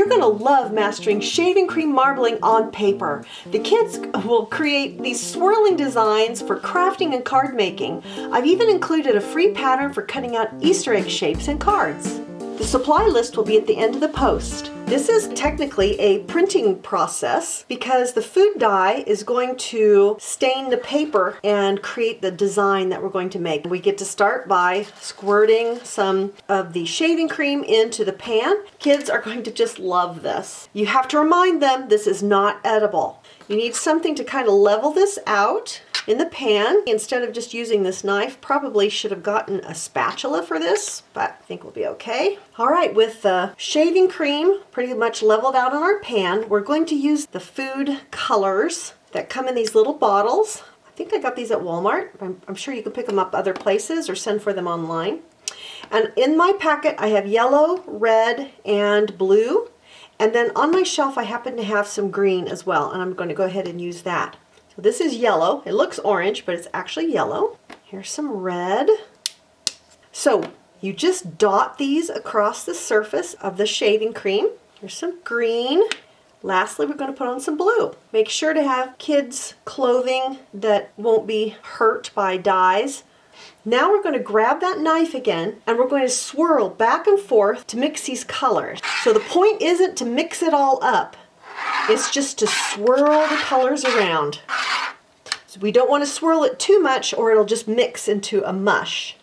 You're going to love mastering shaving cream marbling on paper. The kids will create these swirling designs for crafting and card making. I've even included a free pattern for cutting out Easter egg shapes in cards. The supply list will be at the end of the post. This is technically a printing process because the food dye is going to stain the paper and create the design that we're going to make. We get to start by squirting some of the shaving cream into the pan. Kids are going to just love this. You have to remind them this is not edible. You need something to kind of level this out in the pan. Instead of just using this knife, probably should have gotten a spatula for this, but I think we'll be okay. All right, with the shaving cream pretty much leveled out on our pan, we're going to use the food colors that come in these little bottles. I think I got these at Walmart. I'm sure you can pick them up other places or send for them online. And in my packet, I have yellow, red, and blue. And then on my shelf, I happen to have some green as well, and I'm going to go ahead and use that. So this is yellow. It looks orange, but it's actually yellow. Here's some red. So you just dot these across the surface of the shaving cream. Here's some green. Lastly, we're going to put on some blue. Make sure to have kids' clothing that won't be hurt by dyes. Now we're going to grab that knife again and we're going to swirl back and forth to mix these colors. So the point isn't to mix it all up. It's just to swirl the colors around. So we don't want to swirl it too much or it'll just mix into a mush.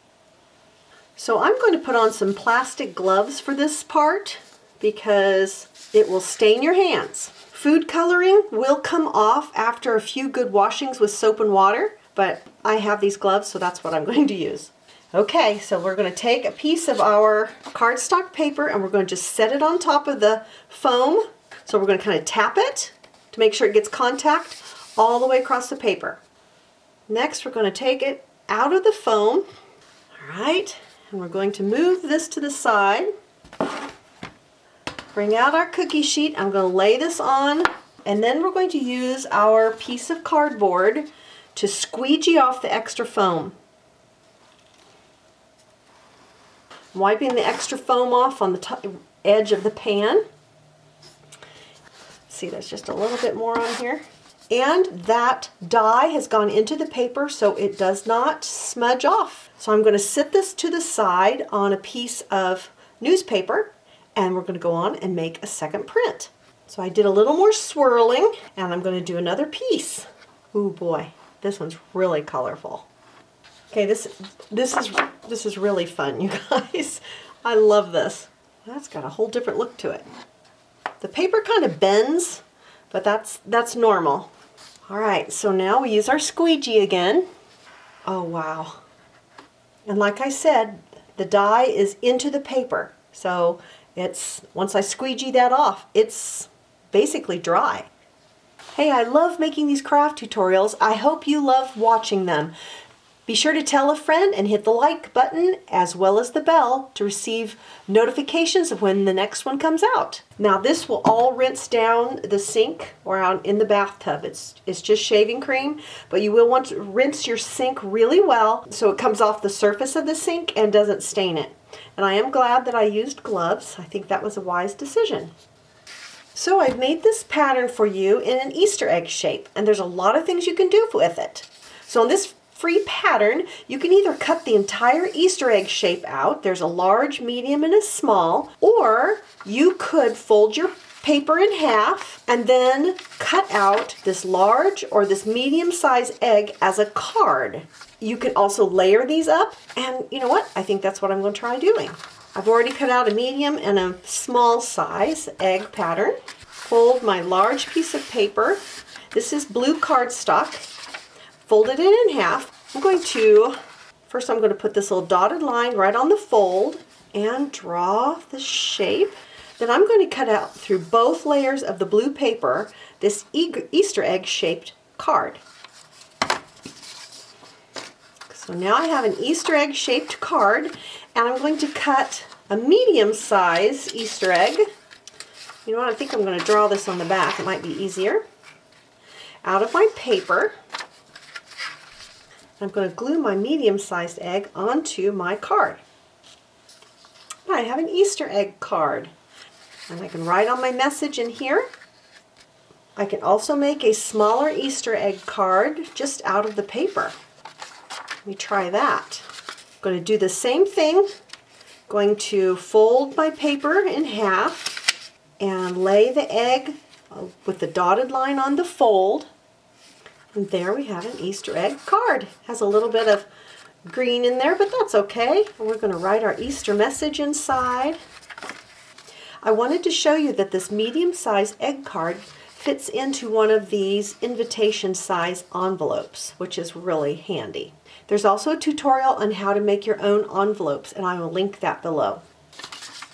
So I'm going to put on some plastic gloves for this part because it will stain your hands. Food coloring will come off after a few good washings with soap and water, but I have these gloves, so that's what I'm going to use. Okay, so we're going to take a piece of our cardstock paper and we're going to just set it on top of the foam. So we're going to kind of tap it to make sure it gets contact all the way across the paper. Next, we're going to take it out of the foam. All right, and we're going to move this to the side. Bring out our cookie sheet. I'm going to lay this on, and then we're going to use our piece of cardboard to squeegee off the extra foam. I'm wiping the extra foam off on the edge of the pan. See, there's just a little bit more on here. And that dye has gone into the paper so it does not smudge off. So I'm going to sit this to the side on a piece of newspaper and we're going to go on and make a second print. So I did a little more swirling and I'm going to do another piece. Ooh boy, this one's really colorful. Okay, this is really fun, you guys. I love this. That's got a whole different look to it. The paper kind of bends, but that's normal. All right, so now we use our squeegee again. Oh wow. And like I said, the dye is into the paper. So once I squeegee that off, it's basically dry. Hey, I love making these craft tutorials. I hope you love watching them. Be sure to tell a friend and hit the like button as well as the bell to receive notifications of when the next one comes out. Now this will all rinse down the sink or out in the bathtub. It's just shaving cream, but you will want to rinse your sink really well so it comes off the surface of the sink and doesn't stain it. And I am glad that I used gloves. I think that was a wise decision. So I've made this pattern for you in an Easter egg shape, and there's a lot of things you can do with it. So on this free pattern, you can either cut the entire Easter egg shape out, there's a large, medium, and a small, or you could fold your paper in half and then cut out this large or this medium-sized egg as a card. You can also layer these up, and you know what? I think that's what I'm going to try doing. I've already cut out a medium and a small size egg pattern. Fold my large piece of paper. This is blue cardstock. Folded it in half. First I'm going to put this little dotted line right on the fold and draw the shape. Then I'm going to cut out through both layers of the blue paper this Easter egg shaped card. So now I have an Easter egg shaped card and I'm going to cut a medium size Easter egg. You know what, I think I'm going to draw this on the back. It might be easier. Out of my paper. I'm going to glue my medium-sized egg onto my card. I have an Easter egg card. And I can write on my message in here. I can also make a smaller Easter egg card just out of the paper. Let me try that. I'm going to do the same thing. Going to fold my paper in half and lay the egg with the dotted line on the fold. And there we have an Easter egg card. Has a little bit of green in there, but that's okay. And we're going to write our Easter message inside. I wanted to show you that this medium-sized egg card fits into one of these invitation size envelopes, which is really handy. There's also a tutorial on how to make your own envelopes, and I will link that below.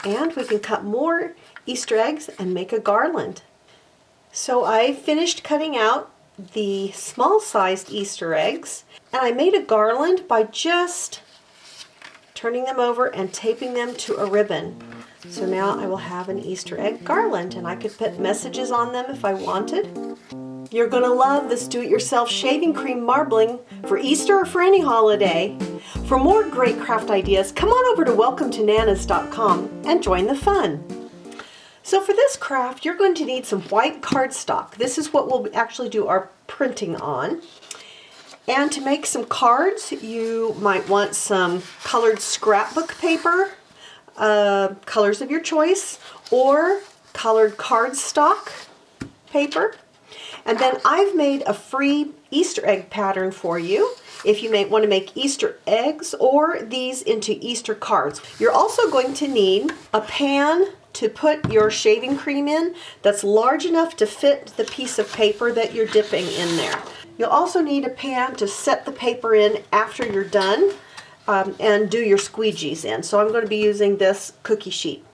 And we can cut more Easter eggs and make a garland. So I finished cutting out the small-sized Easter eggs, and I made a garland by just turning them over and taping them to a ribbon. So now I will have an Easter egg garland, and I could put messages on them if I wanted. You're going to love this do-it-yourself shaving cream marbling for Easter or for any holiday. For more great craft ideas, come on over to welcometananas.com and join the fun. So for this craft, you're going to need some white cardstock. This is what we'll actually do our printing on. And to make some cards, you might want some colored scrapbook paper, colors of your choice, or colored cardstock paper. And then I've made a free Easter egg pattern for you if you may want to make Easter eggs or these into Easter cards. You're also going to need a pan to put your shaving cream in that's large enough to fit the piece of paper that you're dipping in there. You'll also need a pan to set the paper in after you're done and do your squeegees in. So I'm going to be using this cookie sheet.